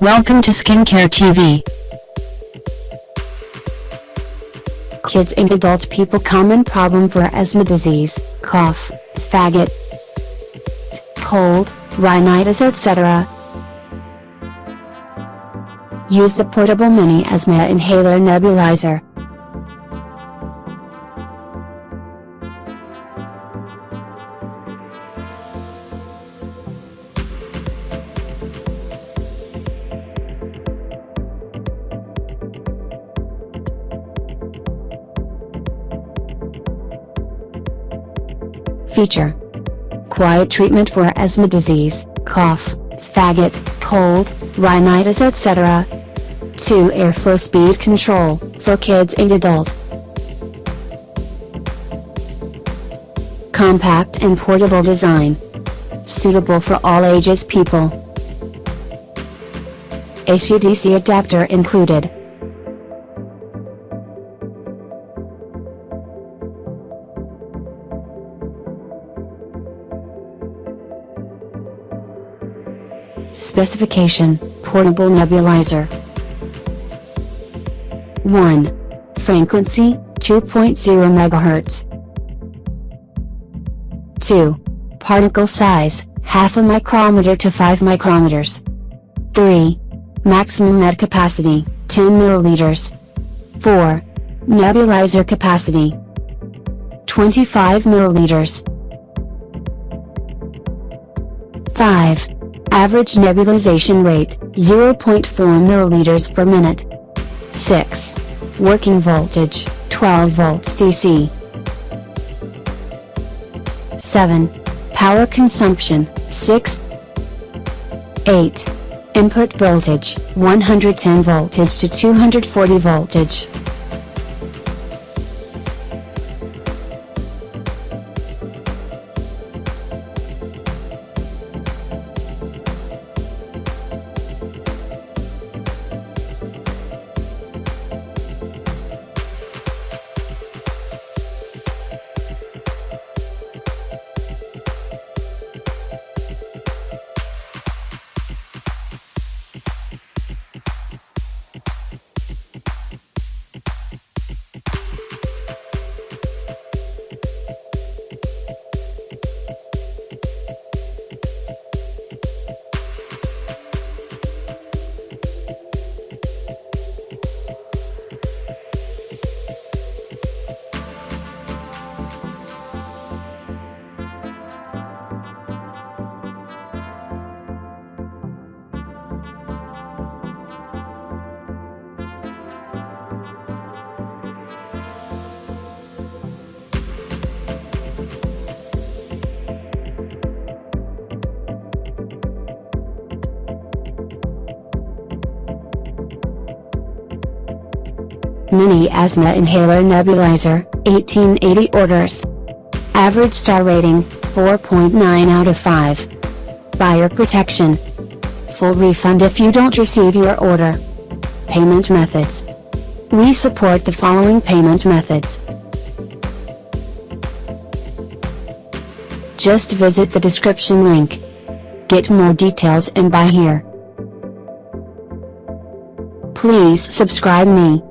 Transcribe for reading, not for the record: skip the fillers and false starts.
Welcome to Skincare TV. Kids and adult people common problem for asthma disease, cough, sphagit, cold, rhinitis etc. Use the portable mini asthma inhaler nebulizer. Feature: quiet treatment for asthma disease, cough, sphagit, cold, rhinitis etc. 2 airflow speed control, for kids and adult. Compact and portable design. Suitable for all ages people. AC/DC adapter included. Specification: Portable Nebulizer. 1. Frequency, 2.0 MHz. 2. Particle size, half a micrometer to 5 micrometers. 3. Maximum net capacity, 10 milliliters. 4. Nebulizer capacity, 25 milliliters. 5. Average nebulization rate, 0.4 milliliters per minute. 6. Working voltage, 12 volts DC. 7. Power consumption, 6. 8. Input voltage, 110 voltage to 240 voltage. Mini Asthma Inhaler Nebulizer, 1880 orders. Average star rating, 4.9 out of 5. Buyer protection. Full refund if you don't receive your order. Payment methods. We support the following payment methods. Just visit the description link. Get more details and buy here. Please subscribe me.